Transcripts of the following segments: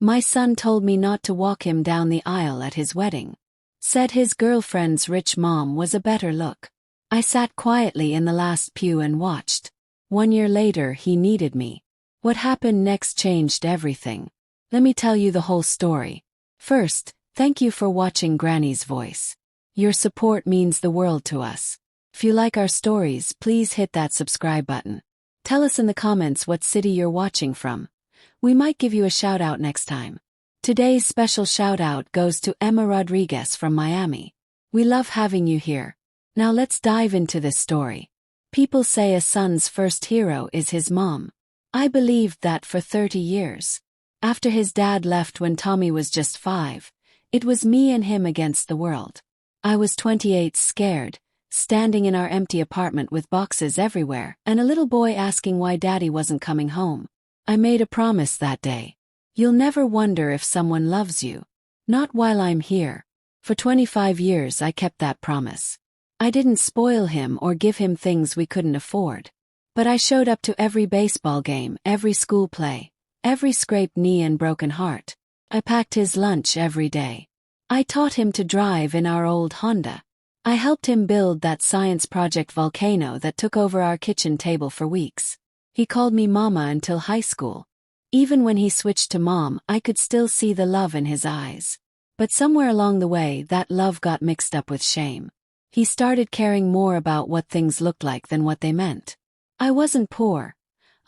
My son told me not to walk him down the aisle at his wedding. Said his girlfriend's rich mom was a better look. I sat quietly in the last pew and watched. 1 year later he needed me. What happened next changed everything. Let me tell you the whole story. First, thank you for watching Granny's Voice. Your support means the world to us. If you like our stories, please hit that subscribe button. Tell us in the comments what city you're watching from. We might give you a shout out next time. Today's special shout out goes to Emma Rodriguez from Miami. We love having you here. Now let's dive into this story. People say a son's first hero is his mom. I believed that for 30 years. After his dad left when Tommy was just 5, it was me and him against the world. I was 28, scared, standing in our empty apartment with boxes everywhere and a little boy asking why daddy wasn't coming home. I made a promise that day. You'll never wonder if someone loves you. Not while I'm here. For 25 years I kept that promise. I didn't spoil him or give him things we couldn't afford. But I showed up to every baseball game, every school play, every scraped knee and broken heart. I packed his lunch every day. I taught him to drive in our old Honda. I helped him build that science project volcano that took over our kitchen table for weeks. He called me Mama until high school. Even when he switched to Mom, I could still see the love in his eyes. But somewhere along the way, that love got mixed up with shame. He started caring more about what things looked like than what they meant. I wasn't poor.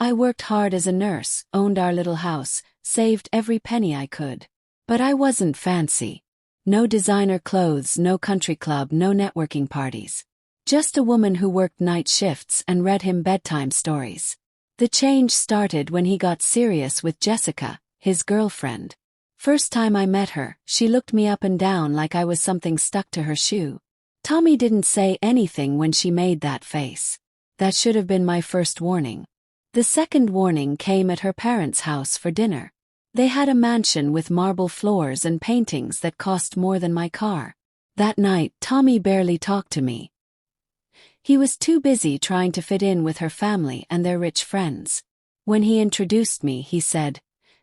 I worked hard as a nurse, owned our little house, saved every penny I could. But I wasn't fancy. No designer clothes, no country club, no networking parties. Just a woman who worked night shifts and read him bedtime stories. The change started when he got serious with Jessica, his girlfriend. First time I met her, she looked me up and down like I was something stuck to her shoe. Tommy didn't say anything when she made that face. That should have been my first warning. The second warning came at her parents' house for dinner. They had a mansion with marble floors and paintings that cost more than my car. That night, Tommy barely talked to me. He was too busy trying to fit in with her family and their rich friends. When he introduced me, he said,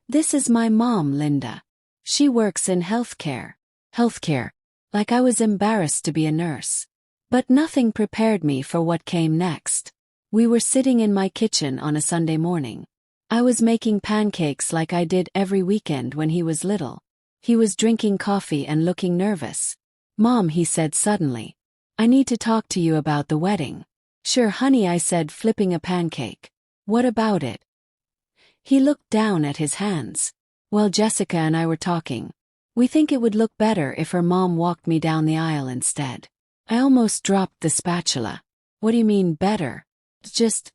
"This is my mom, Linda. She works in healthcare." Healthcare. Like I was embarrassed to be a nurse. But nothing prepared me for what came next. We were sitting in my kitchen on a Sunday morning. I was making pancakes like I did every weekend when he was little. He was drinking coffee and looking nervous. "Mom," he said suddenly, "I need to talk to you about the wedding." "Sure, honey," I said, flipping a pancake. "What about it?" He looked down at his hands. "Well, Jessica and I were talking. We think it would look better if her mom walked me down the aisle instead." I almost dropped the spatula. "What do you mean, better?" "Just,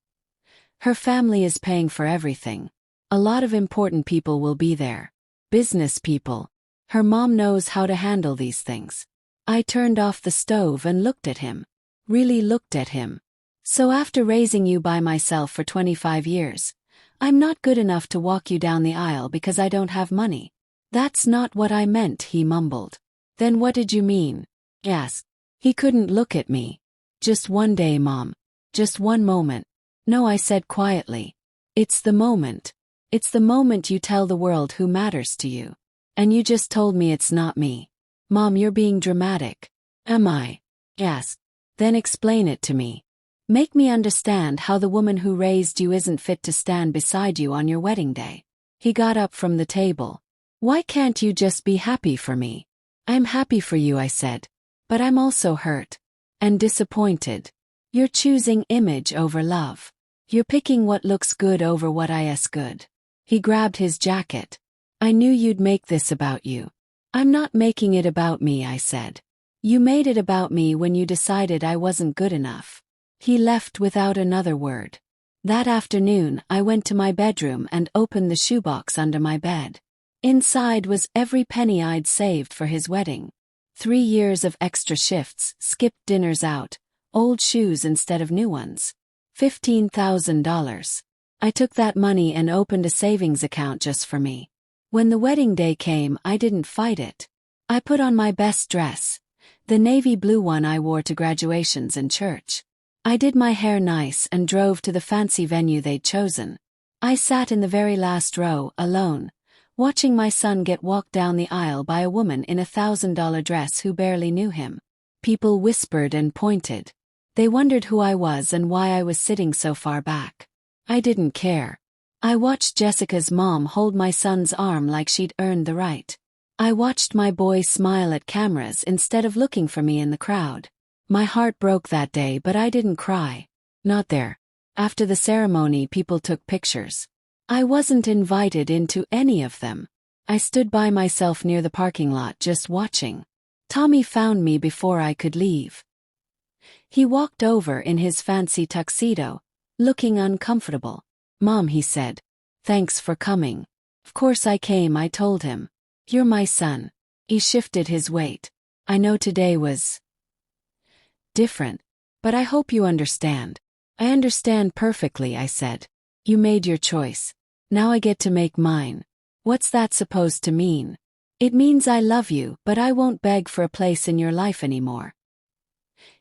her family is paying for everything. A lot of important people will be there. Business people. Her mom knows how to handle these things." I turned off the stove and looked at him. Really looked at him. "So after raising you by myself for 25 years, I'm not good enough to walk you down the aisle because I don't have money?" "That's not what I meant," he mumbled. "Then what did you mean?" I asked. He couldn't look at me. "Just one day, Mom. Just one moment." "No," I said quietly. "It's the moment. It's the moment you tell the world who matters to you. And you just told me it's not me." "Mom, you're being dramatic." "Am I?" I asked. "Then explain it to me. Make me understand how the woman who raised you isn't fit to stand beside you on your wedding day." He got up from the table. "Why can't you just be happy for me?" "I'm happy for you," I said. "But I'm also hurt. And disappointed. You're choosing image over love. You're picking what looks good over what is good." He grabbed his jacket. "I knew you'd make this about you." "I'm not making it about me," I said. "You made it about me when you decided I wasn't good enough." He left without another word. That afternoon, I went to my bedroom and opened the shoebox under my bed. Inside was every penny I'd saved for his wedding. 3 years of extra shifts, skipped dinners out, old shoes instead of new ones. $15,000. I took that money and opened a savings account just for me. When the wedding day came, I didn't fight it. I put on my best dress, the navy blue one I wore to graduations and church. I did my hair nice and drove to the fancy venue they'd chosen. I sat in the very last row, alone, watching my son get walked down the aisle by a woman in a $1,000 dress who barely knew him. People whispered and pointed. They wondered who I was and why I was sitting so far back. I didn't care. I watched Jessica's mom hold my son's arm like she'd earned the right. I watched my boy smile at cameras instead of looking for me in the crowd. My heart broke that day, but I didn't cry. Not there. After the ceremony, people took pictures. I wasn't invited into any of them. I stood by myself near the parking lot just watching. Tommy found me before I could leave. He walked over in his fancy tuxedo, looking uncomfortable. "Mom," he said. "Thanks for coming." "Of course I came," I told him. "You're my son." He shifted his weight. "I know today was different, but I hope you understand." "I understand perfectly," I said. "You made your choice. Now I get to make mine." "What's that supposed to mean?" "It means I love you, but I won't beg for a place in your life anymore."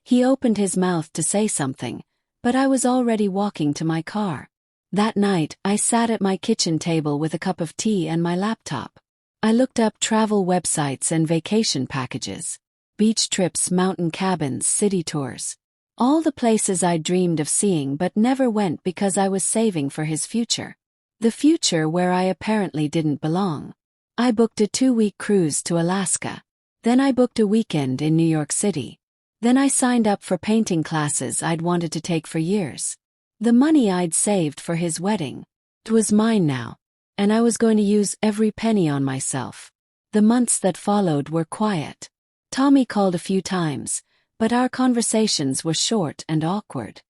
He opened his mouth to say something, but I was already walking to my car. That night, I sat at my kitchen table with a cup of tea and my laptop. I looked up travel websites and vacation packages. Beach trips, mountain cabins, city tours. All the places I dreamed of seeing but never went because I was saving for his future. The future where I apparently didn't belong. I booked a 2-week cruise to Alaska. Then I booked a weekend in New York City. Then I signed up for painting classes I'd wanted to take for years. The money I'd saved for his wedding. It was mine now. And I was going to use every penny on myself. The months that followed were quiet. Tommy called a few times, but our conversations were short and awkward.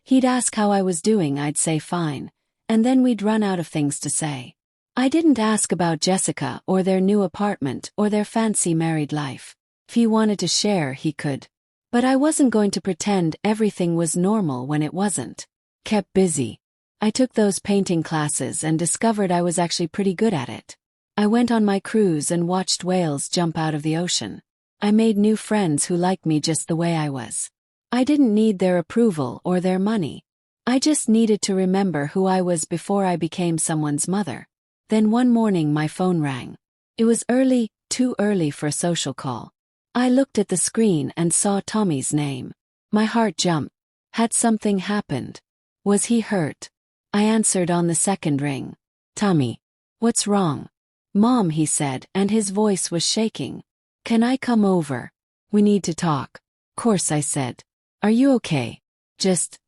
He'd ask how I was doing, I'd say fine, and then we'd run out of things to say. I didn't ask about Jessica or their new apartment or their fancy married life. If he wanted to share, he could. But I wasn't going to pretend everything was normal when it wasn't. Kept busy. I took those painting classes and discovered I was actually pretty good at it. I went on my cruise and watched whales jump out of the ocean. I made new friends who liked me just the way I was. I didn't need their approval or their money. I just needed to remember who I was before I became someone's mother. Then one morning my phone rang. It was early, too early for a social call. I looked at the screen and saw Tommy's name. My heart jumped. Had something happened? Was he hurt? I answered on the second ring. "Tommy. What's wrong?" "Mom," he said, and his voice was shaking. "Can I come over? We need to talk." "Course," I said. "Are you okay? Just...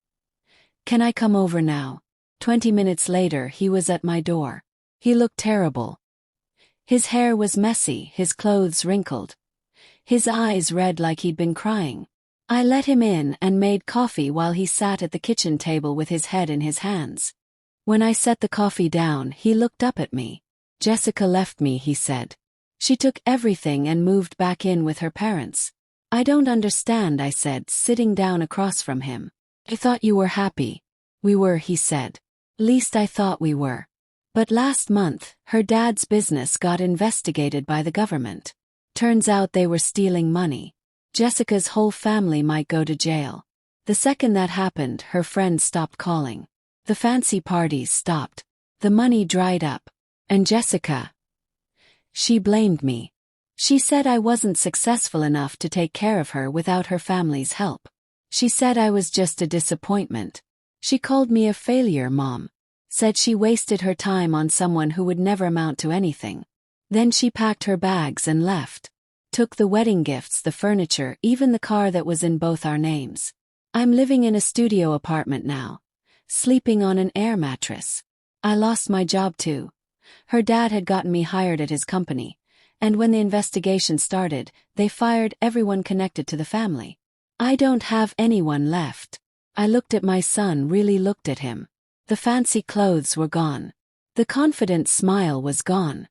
can I come over now?" 20 minutes later, he was at my door. He looked terrible. His hair was messy, his clothes wrinkled. His eyes red like he'd been crying. I let him in and made coffee while he sat at the kitchen table with his head in his hands. When I set the coffee down, he looked up at me. "Jessica left me," he said. "She took everything and moved back in with her parents." "I don't understand," I said, sitting down across from him. "I thought you were happy." "We were," he said. "Least I thought we were. But last month, her dad's business got investigated by the government. Turns out they were stealing money. Jessica's whole family might go to jail. The second that happened, her friends stopped calling. The fancy parties stopped. The money dried up. And Jessica, she blamed me. She said I wasn't successful enough to take care of her without her family's help. She said I was just a disappointment. She called me a failure, Mom. Said she wasted her time on someone who would never amount to anything. Then she packed her bags and left. Took the wedding gifts, the furniture, even the car that was in both our names. I'm living in a studio apartment now. Sleeping on an air mattress. I lost my job too. Her dad had gotten me hired at his company, and when the investigation started, they fired everyone connected to the family. I don't have anyone left. I looked at my son, really looked at him. The fancy clothes were gone. The confident smile was gone.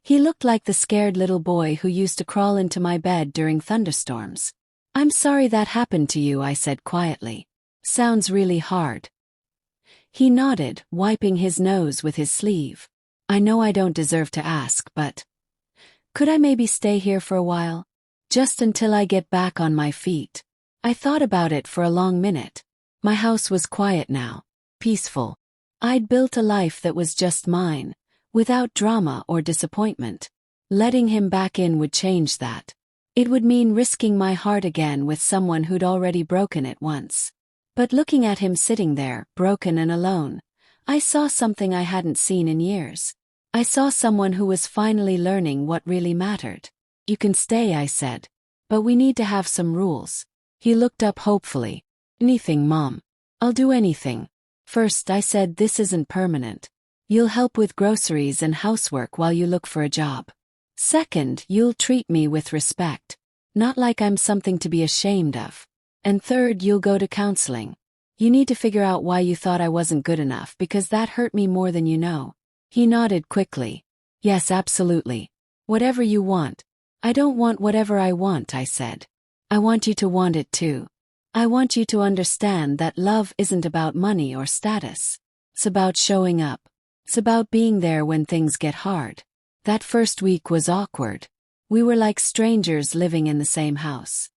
He looked like the scared little boy who used to crawl into my bed during thunderstorms. "I'm sorry that happened to you," I said quietly. "Sounds really hard." He nodded, wiping his nose with his sleeve. "I know I don't deserve to ask, but could I maybe stay here for a while? Just until I get back on my feet." I thought about it for a long minute. My house was quiet now. Peaceful. I'd built a life that was just mine, without drama or disappointment. Letting him back in would change that. It would mean risking my heart again with someone who'd already broken it once. But looking at him sitting there, broken and alone, I saw something I hadn't seen in years. I saw someone who was finally learning what really mattered. "You can stay," I said. "But we need to have some rules." He looked up hopefully. "Anything, Mom. I'll do anything." "First," I said, "this isn't permanent. You'll help with groceries and housework while you look for a job. Second, you'll treat me with respect. Not like I'm something to be ashamed of. And third, you'll go to counseling. You need to figure out why you thought I wasn't good enough, because that hurt me more than you know." He nodded quickly. "Yes, absolutely. Whatever you want." "I don't want whatever I want," I said. "I want you to want it too. I want you to understand that love isn't about money or status. It's about showing up. It's about being there when things get hard." That first week was awkward. We were like strangers living in the same house.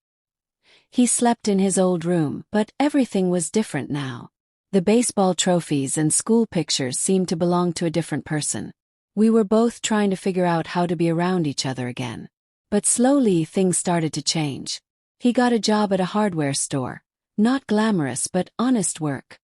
He slept in his old room, but everything was different now. The baseball trophies and school pictures seemed to belong to a different person. We were both trying to figure out how to be around each other again. But slowly things started to change. He got a job at a hardware store. Not glamorous but honest work.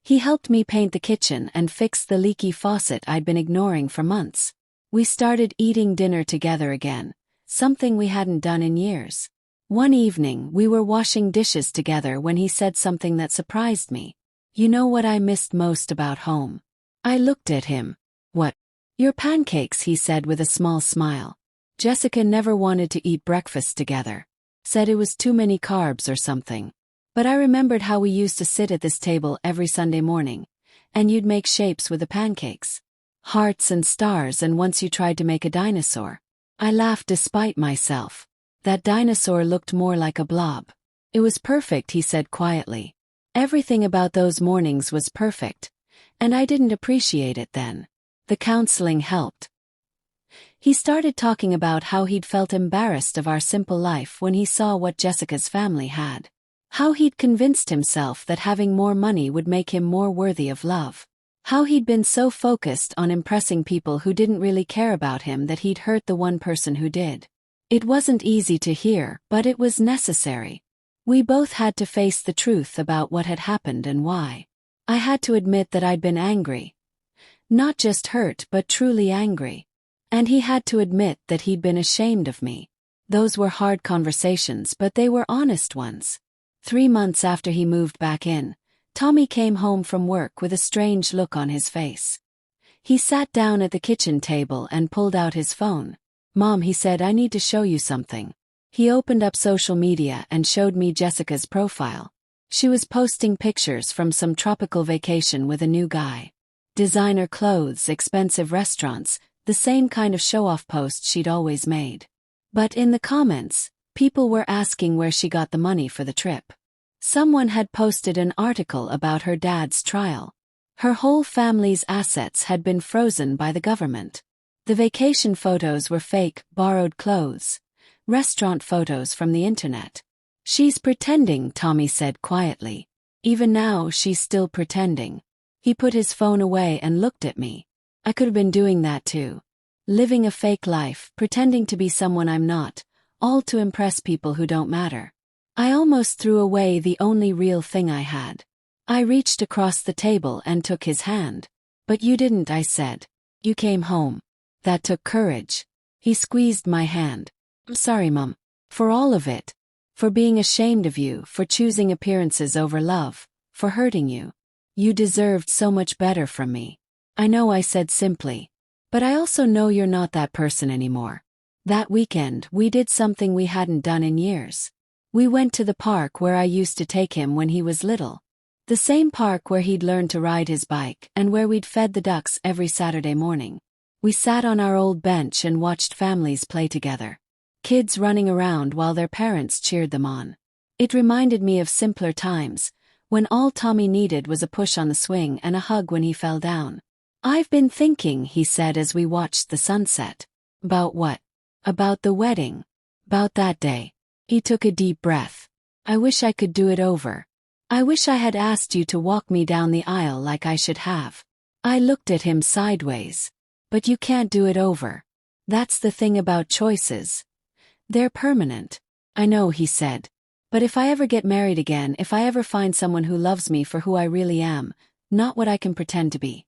He helped me paint the kitchen and fix the leaky faucet I'd been ignoring for months. We started eating dinner together again, something we hadn't done in years. One evening, we were washing dishes together when he said something that surprised me. "You know what I missed most about home?" I looked at him. "What?" "Your pancakes," he said with a small smile. "Jessica never wanted to eat breakfast together. Said it was too many carbs or something. But I remembered how we used to sit at this table every Sunday morning, and you'd make shapes with the pancakes. Hearts and stars, and once you tried to make a dinosaur." I laughed despite myself. "That dinosaur looked more like a blob." "It was perfect," he said quietly. "Everything about those mornings was perfect. And I didn't appreciate it then." The counseling helped. He started talking about how he'd felt embarrassed of our simple life when he saw what Jessica's family had. How he'd convinced himself that having more money would make him more worthy of love. How he'd been so focused on impressing people who didn't really care about him that he'd hurt the one person who did. It wasn't easy to hear, but it was necessary. We both had to face the truth about what had happened and why. I had to admit that I'd been angry. Not just hurt, but truly angry. And he had to admit that he'd been ashamed of me. Those were hard conversations, but they were honest ones. 3 months after he moved back in, Tommy came home from work with a strange look on his face. He sat down at the kitchen table and pulled out his phone. "Mom," he said, "I need to show you something." He opened up social media and showed me Jessica's profile. She was posting pictures from some tropical vacation with a new guy. Designer clothes, expensive restaurants, the same kind of show-off posts she'd always made. But in the comments, people were asking where she got the money for the trip. Someone had posted an article about her dad's trial. Her whole family's assets had been frozen by the government. The vacation photos were fake, borrowed clothes. Restaurant photos from the internet. "She's pretending," Tommy said quietly. "Even now, she's still pretending." He put his phone away and looked at me. I could have been doing that too. Living a fake life, pretending to be someone I'm not, all to impress people who don't matter. I almost threw away the only real thing I had. I reached across the table and took his hand. "But you didn't," I said. "You came home." That took courage. He squeezed my hand. "I'm sorry, Mom. For all of it. For being ashamed of you, for choosing appearances over love, for hurting you. You deserved so much better from me." "I know," I said simply. "But I also know you're not that person anymore." That weekend, we did something we hadn't done in years. We went to the park where I used to take him when he was little. The same park where he'd learned to ride his bike and where we'd fed the ducks every Saturday morning. We sat on our old bench and watched families play together. Kids running around while their parents cheered them on. It reminded me of simpler times, when all Tommy needed was a push on the swing and a hug when he fell down. "I've been thinking," he said as we watched the sunset. "About what?" "About the wedding. About that day." He took a deep breath. "I wish I could do it over. I wish I had asked you to walk me down the aisle like I should have." I looked at him sideways. But you can't do it over. That's the thing about choices. They're permanent. I know, he said. But if I ever get married again, if I ever find someone who loves me for who I really am, not what I can pretend to be,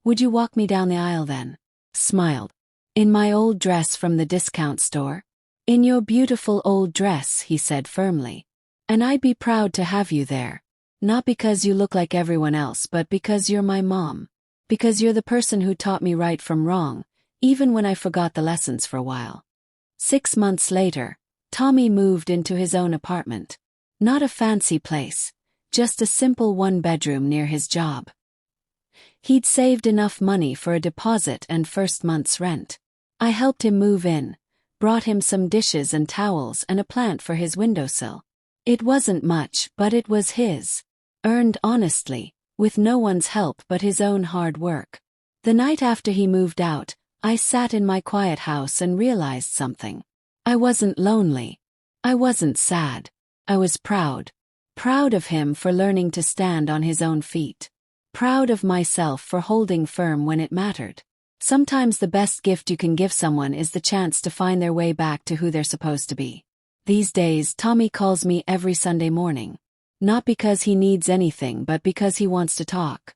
would you walk me down the aisle then? Smiled. In my old dress from the discount store? In your beautiful old dress, he said firmly. And I'd be proud to have you there. Not because you look like everyone else, but because you're my mom. Because you're the person who taught me right from wrong, even when I forgot the lessons for a while. 6 months later, Tommy moved into his own apartment. Not a fancy place, just a simple one-bedroom near his job. He'd saved enough money for a deposit and first month's rent. I helped him move in, brought him some dishes and towels and a plant for his windowsill. It wasn't much, but it was his. Earned honestly, with no one's help but his own hard work. The night after he moved out, I sat in my quiet house and realized something. I wasn't lonely. I wasn't sad. I was proud. Proud of him for learning to stand on his own feet. Proud of myself for holding firm when it mattered. Sometimes the best gift you can give someone is the chance to find their way back to who they're supposed to be. These days, Tommy calls me every Sunday morning. Not because he needs anything, but because he wants to talk.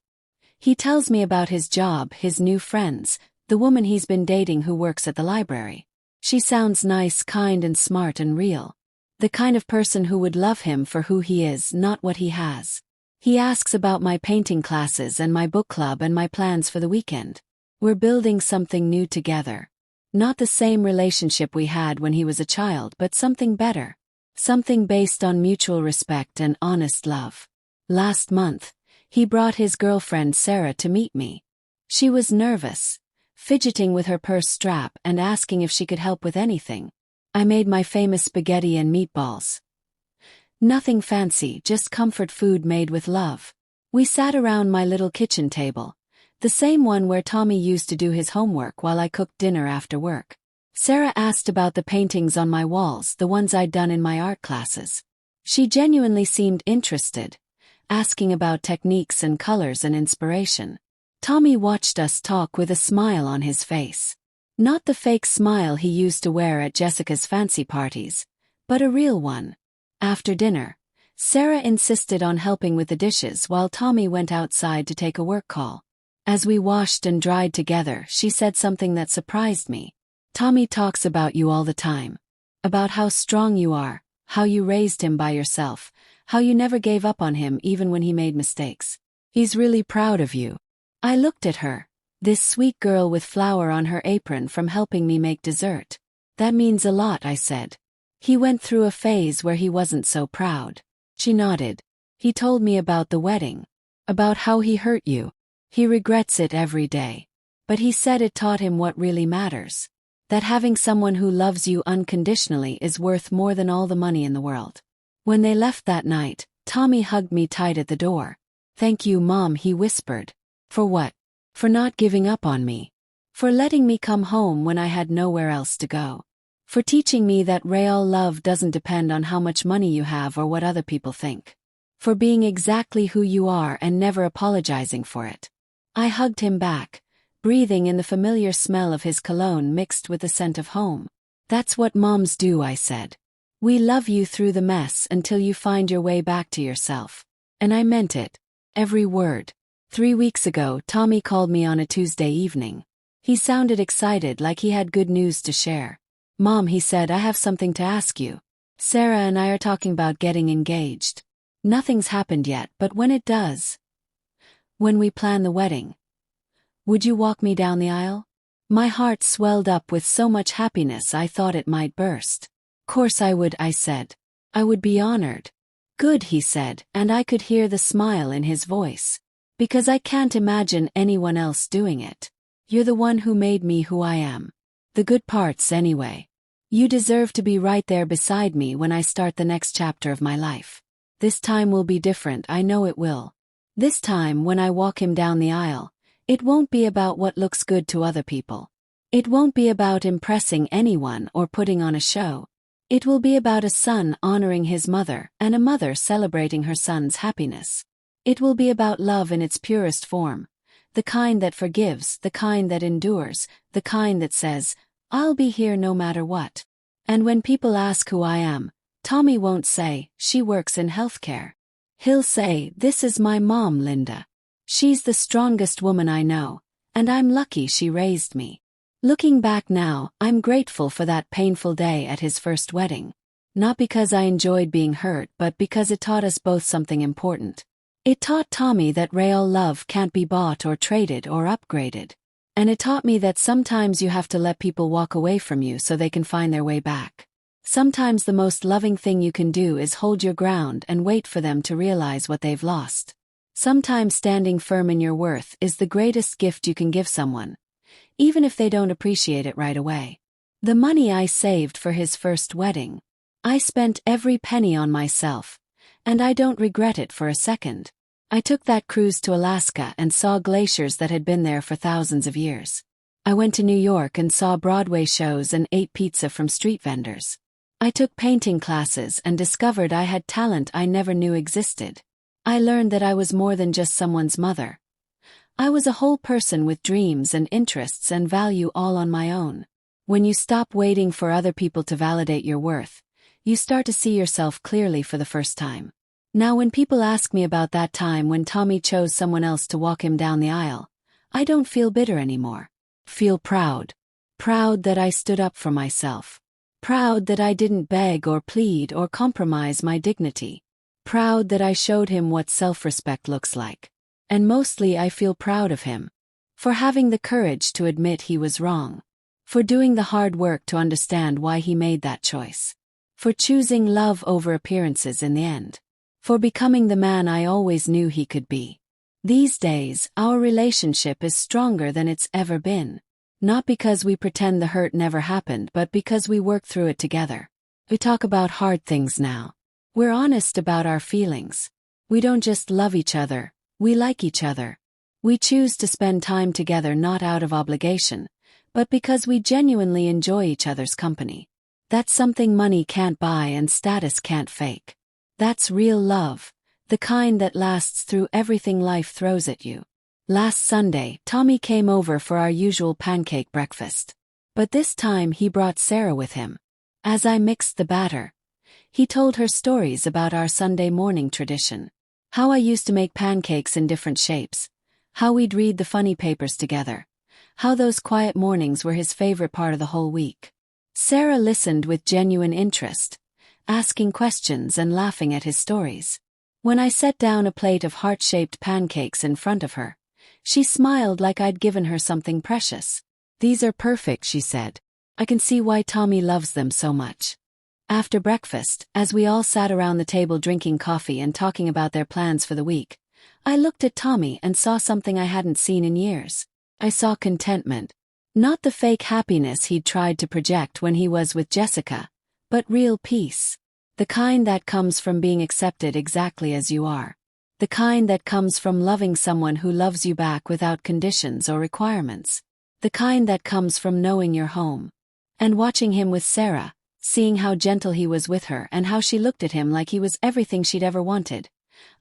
He tells me about his job, his new friends, the woman he's been dating who works at the library. She sounds nice, kind and smart and real. The kind of person who would love him for who he is, not what he has. He asks about my painting classes and my book club and my plans for the weekend. We're building something new together. Not the same relationship we had when he was a child, but something better. Something based on mutual respect and honest love. Last month, he brought his girlfriend Sarah to meet me. She was nervous, fidgeting with her purse strap and asking if she could help with anything. I made my famous spaghetti and meatballs. Nothing fancy, just comfort food made with love. We sat around my little kitchen table, the same one where Tommy used to do his homework while I cooked dinner after work. Sarah asked about the paintings on my walls, the ones I'd done in my art classes. She genuinely seemed interested, asking about techniques and colors and inspiration. Tommy watched us talk with a smile on his face. Not the fake smile he used to wear at Jessica's fancy parties, but a real one. After dinner, Sarah insisted on helping with the dishes while Tommy went outside to take a work call. As we washed and dried together, she said something that surprised me. Tommy talks about you all the time. About how strong you are, how you raised him by yourself, how you never gave up on him even when he made mistakes. He's really proud of you. I looked at her, this sweet girl with flour on her apron from helping me make dessert. That means a lot, I said. He went through a phase where he wasn't so proud. She nodded. He told me about the wedding. About how he hurt you. He regrets it every day. But he said it taught him what really matters. That having someone who loves you unconditionally is worth more than all the money in the world. When they left that night, Tommy hugged me tight at the door. Thank you, Mom, he whispered. For what? For not giving up on me. For letting me come home when I had nowhere else to go. For teaching me that real love doesn't depend on how much money you have or what other people think. For being exactly who you are and never apologizing for it. I hugged him back, breathing in the familiar smell of his cologne mixed with the scent of home. That's what moms do, I said. We love you through the mess until you find your way back to yourself. And I meant it. Every word. 3 weeks ago, Tommy called me on a Tuesday evening. He sounded excited, like he had good news to share. Mom, he said, I have something to ask you. Sarah and I are talking about getting engaged. Nothing's happened yet, but when it does, when we plan the wedding, would you walk me down the aisle? My heart swelled up with so much happiness I thought it might burst. Course I would, I said. I would be honored. Good, he said, and I could hear the smile in his voice. Because I can't imagine anyone else doing it. You're the one who made me who I am. The good parts, anyway. You deserve to be right there beside me when I start the next chapter of my life. This time will be different, I know it will. This time, when I walk him down the aisle, it won't be about what looks good to other people. It won't be about impressing anyone or putting on a show. It will be about a son honoring his mother and a mother celebrating her son's happiness. It will be about love in its purest form, the kind that forgives, the kind that endures, the kind that says, "I'll be here no matter what." And when people ask who I am, Tommy won't say, "She works in healthcare." He'll say, "This is my mom, Linda. She's the strongest woman I know, and I'm lucky she raised me." Looking back now, I'm grateful for that painful day at his first wedding. Not because I enjoyed being hurt, but because it taught us both something important. It taught Tommy that real love can't be bought or traded or upgraded. And it taught me that sometimes you have to let people walk away from you so they can find their way back. Sometimes the most loving thing you can do is hold your ground and wait for them to realize what they've lost. Sometimes standing firm in your worth is the greatest gift you can give someone, even if they don't appreciate it right away. The money I saved for his first wedding. I spent every penny on myself, and I don't regret it for a second. I took that cruise to Alaska and saw glaciers that had been there for thousands of years. I went to New York and saw Broadway shows and ate pizza from street vendors. I took painting classes and discovered I had talent I never knew existed. I learned that I was more than just someone's mother. I was a whole person with dreams and interests and value all on my own. When you stop waiting for other people to validate your worth, you start to see yourself clearly for the first time. Now when people ask me about that time when Tommy chose someone else to walk him down the aisle, I don't feel bitter anymore. Feel proud. Proud that I stood up for myself. Proud that I didn't beg or plead or compromise my dignity. Proud that I showed him what self-respect looks like. And mostly I feel proud of him. For having the courage to admit he was wrong. For doing the hard work to understand why he made that choice. For choosing love over appearances in the end. For becoming the man I always knew he could be. These days, our relationship is stronger than it's ever been. Not because we pretend the hurt never happened, but because we work through it together. We talk about hard things now. We're honest about our feelings. We don't just love each other, we like each other. We choose to spend time together not out of obligation, but because we genuinely enjoy each other's company. That's something money can't buy and status can't fake. That's real love, the kind that lasts through everything life throws at you. Last Sunday, Tommy came over for our usual pancake breakfast. But this time he brought Sarah with him. As I mixed the batter, he told her stories about our Sunday morning tradition. How I used to make pancakes in different shapes. How we'd read the funny papers together. How those quiet mornings were his favorite part of the whole week. Sarah listened with genuine interest, asking questions and laughing at his stories. When I set down a plate of heart-shaped pancakes in front of her, she smiled like I'd given her something precious. "These are perfect," she said. "I can see why Tommy loves them so much." After breakfast, as we all sat around the table drinking coffee and talking about their plans for the week, I looked at Tommy and saw something I hadn't seen in years. I saw contentment. Not the fake happiness he'd tried to project when he was with Jessica, but real peace. The kind that comes from being accepted exactly as you are. The kind that comes from loving someone who loves you back without conditions or requirements. The kind that comes from knowing you're home. And watching him with Sarah, seeing how gentle he was with her and how she looked at him like he was everything she'd ever wanted,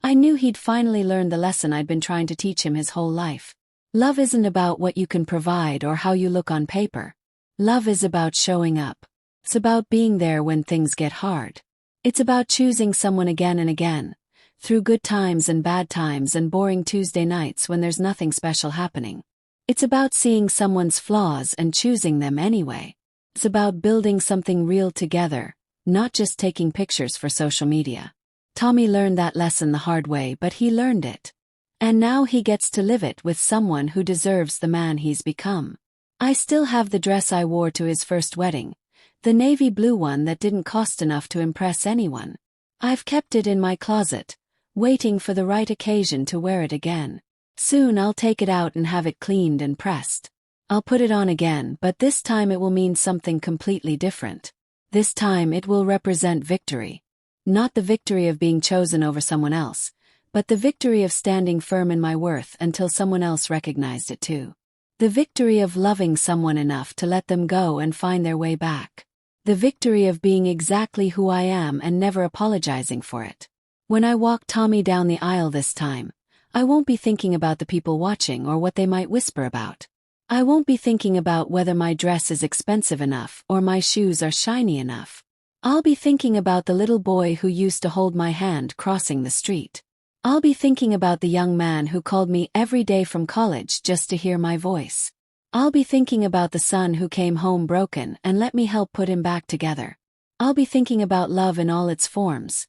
I knew he'd finally learned the lesson I'd been trying to teach him his whole life. Love isn't about what you can provide or how you look on paper. Love is about showing up. It's about being there when things get hard. It's about choosing someone again and again, through good times and bad times and boring Tuesday nights when there's nothing special happening. It's about seeing someone's flaws and choosing them anyway. It's about building something real together, not just taking pictures for social media. Tommy learned that lesson the hard way, but he learned it. And now he gets to live it with someone who deserves the man he's become. I still have the dress I wore to his first wedding, the navy blue one that didn't cost enough to impress anyone. I've kept it in my closet, waiting for the right occasion to wear it again. Soon I'll take it out and have it cleaned and pressed. I'll put it on again, but this time it will mean something completely different. This time it will represent victory. Not the victory of being chosen over someone else, but the victory of standing firm in my worth until someone else recognized it too. The victory of loving someone enough to let them go and find their way back. The victory of being exactly who I am and never apologizing for it. When I walked Tommy down the aisle this time, I won't be thinking about the people watching or what they might whisper about. I won't be thinking about whether my dress is expensive enough or my shoes are shiny enough. I'll be thinking about the little boy who used to hold my hand crossing the street. I'll be thinking about the young man who called me every day from college just to hear my voice. I'll be thinking about the son who came home broken and let me help put him back together. I'll be thinking about love in all its forms.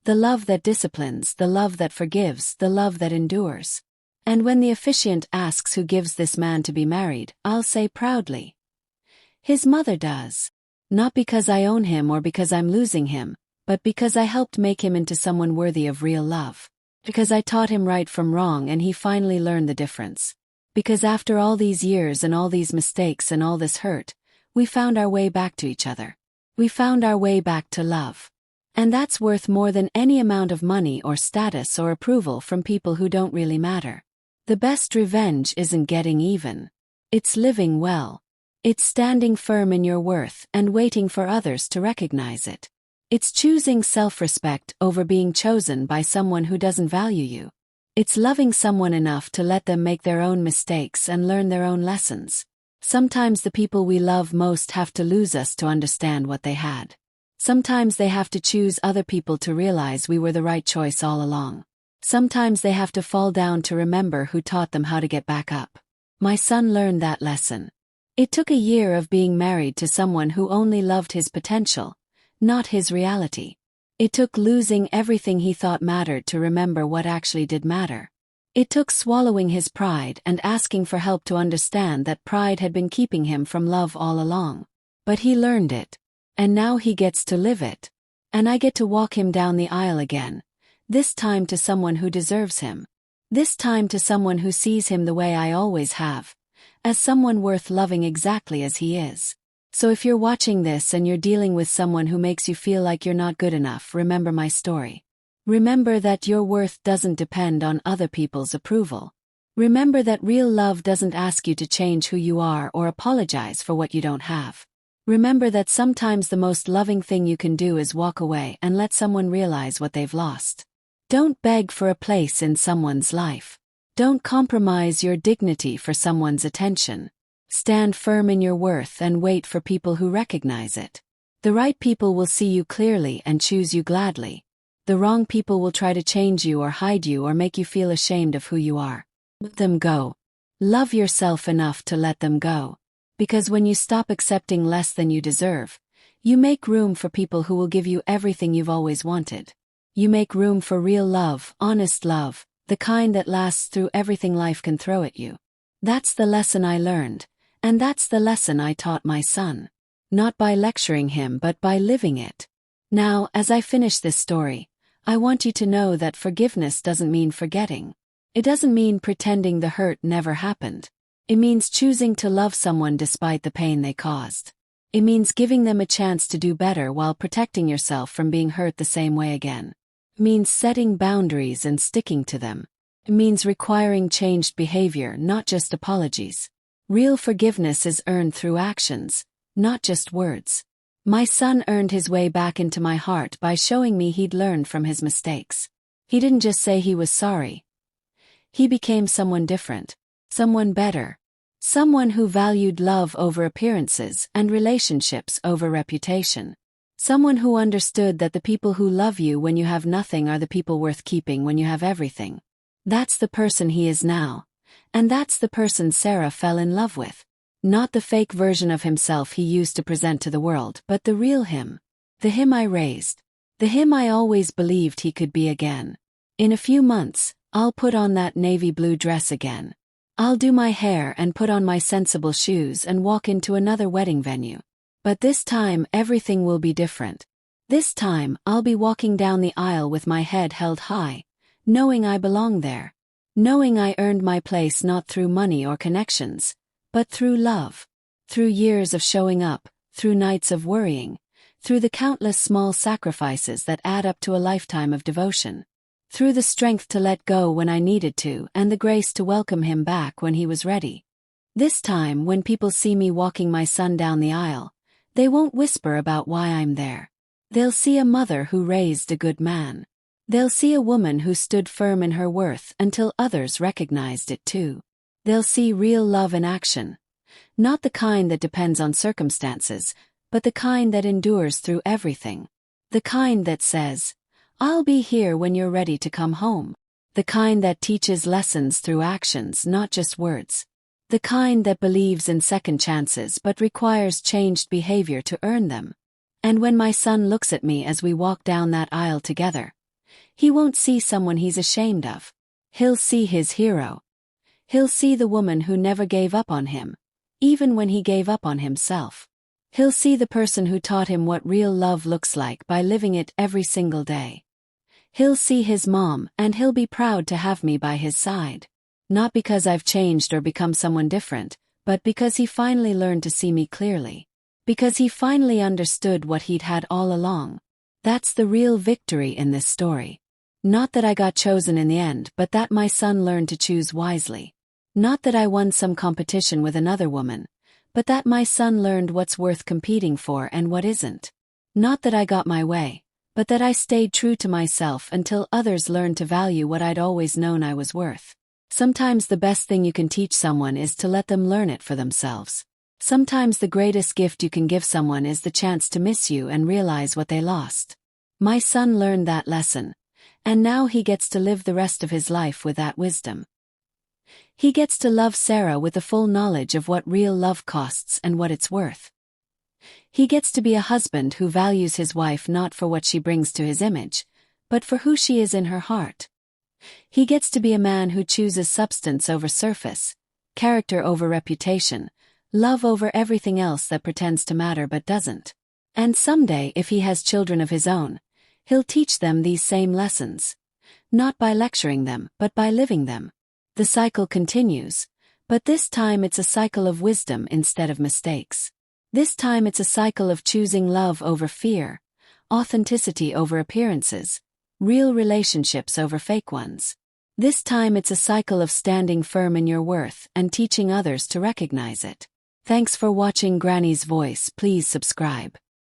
The love that disciplines, the love that forgives, the love that endures. And when the officiant asks who gives this man to be married, I'll say proudly, his mother does. Not because I own him or because I'm losing him, but because I helped make him into someone worthy of real love. Because I taught him right from wrong and he finally learned the difference. Because after all these years and all these mistakes and all this hurt, we found our way back to each other. We found our way back to love. And that's worth more than any amount of money or status or approval from people who don't really matter. The best revenge isn't getting even. It's living well. It's standing firm in your worth and waiting for others to recognize it. It's choosing self-respect over being chosen by someone who doesn't value you. It's loving someone enough to let them make their own mistakes and learn their own lessons. Sometimes the people we love most have to lose us to understand what they had. Sometimes they have to choose other people to realize we were the right choice all along. Sometimes they have to fall down to remember who taught them how to get back up. My son learned that lesson. It took a year of being married to someone who only loved his potential, not his reality. It took losing everything he thought mattered to remember what actually did matter. It took swallowing his pride and asking for help to understand that pride had been keeping him from love all along. But he learned it. And now he gets to live it. And I get to walk him down the aisle again. This time to someone who deserves him. This time to someone who sees him the way I always have. As someone worth loving exactly as he is. So if you're watching this and you're dealing with someone who makes you feel like you're not good enough, remember my story. Remember that your worth doesn't depend on other people's approval. Remember that real love doesn't ask you to change who you are or apologize for what you don't have. Remember that sometimes the most loving thing you can do is walk away and let someone realize what they've lost. Don't beg for a place in someone's life. Don't compromise your dignity for someone's attention. Stand firm in your worth and wait for people who recognize it. The right people will see you clearly and choose you gladly. The wrong people will try to change you or hide you or make you feel ashamed of who you are. Let them go. Love yourself enough to let them go. Because when you stop accepting less than you deserve, you make room for people who will give you everything you've always wanted. You make room for real love, honest love, the kind that lasts through everything life can throw at you. That's the lesson I learned, and that's the lesson I taught my son. Not by lecturing him but by living it. Now, as I finish this story, I want you to know that forgiveness doesn't mean forgetting. It doesn't mean pretending the hurt never happened. It means choosing to love someone despite the pain they caused. It means giving them a chance to do better while protecting yourself from being hurt the same way again. It means setting boundaries and sticking to them. It means requiring changed behavior, not just apologies. Real forgiveness is earned through actions, not just words. My son earned his way back into my heart by showing me he'd learned from his mistakes. He didn't just say he was sorry. He became someone different, someone better. Someone who valued love over appearances and relationships over reputation. Someone who understood that the people who love you when you have nothing are the people worth keeping when you have everything. That's the person he is now. And that's the person Sarah fell in love with. Not the fake version of himself he used to present to the world, but the real him. The him I raised. The him I always believed he could be again. In a few months, I'll put on that navy blue dress again. I'll do my hair and put on my sensible shoes and walk into another wedding venue. But this time everything will be different. This time I'll be walking down the aisle with my head held high, knowing I belong there. Knowing I earned my place not through money or connections, but through love. Through years of showing up, through nights of worrying, through the countless small sacrifices that add up to a lifetime of devotion. Through the strength to let go when I needed to and the grace to welcome him back when he was ready. This time, when people see me walking my son down the aisle, they won't whisper about why I'm there. They'll see a mother who raised a good man. They'll see a woman who stood firm in her worth until others recognized it too. They'll see real love in action. Not the kind that depends on circumstances, but the kind that endures through everything. The kind that says, "I'll be here when you're ready to come home." The kind that teaches lessons through actions, not just words. The kind that believes in second chances but requires changed behavior to earn them. And when my son looks at me as we walk down that aisle together, he won't see someone he's ashamed of. He'll see his hero. He'll see the woman who never gave up on him, even when he gave up on himself. He'll see the person who taught him what real love looks like by living it every single day. He'll see his mom, and he'll be proud to have me by his side. Not because I've changed or become someone different, but because he finally learned to see me clearly. Because he finally understood what he'd had all along. That's the real victory in this story. Not that I got chosen in the end, but that my son learned to choose wisely. Not that I won some competition with another woman, but that my son learned what's worth competing for and what isn't. Not that I got my way, but that I stayed true to myself until others learned to value what I'd always known I was worth. Sometimes the best thing you can teach someone is to let them learn it for themselves. Sometimes the greatest gift you can give someone is the chance to miss you and realize what they lost. My son learned that lesson, and now he gets to live the rest of his life with that wisdom. He gets to love Sarah with the full knowledge of what real love costs and what it's worth. He gets to be a husband who values his wife not for what she brings to his image, but for who she is in her heart. He gets to be a man who chooses substance over surface, character over reputation, love over everything else that pretends to matter but doesn't. And someday, if he has children of his own, he'll teach them these same lessons. Not by lecturing them, but by living them. The cycle continues, but this time it's a cycle of wisdom instead of mistakes. This time it's a cycle of choosing love over fear, authenticity over appearances, real relationships over fake ones. This time it's a cycle of standing firm in your worth and teaching others to recognize it. Thanks for watching Granny's Voice. Please subscribe.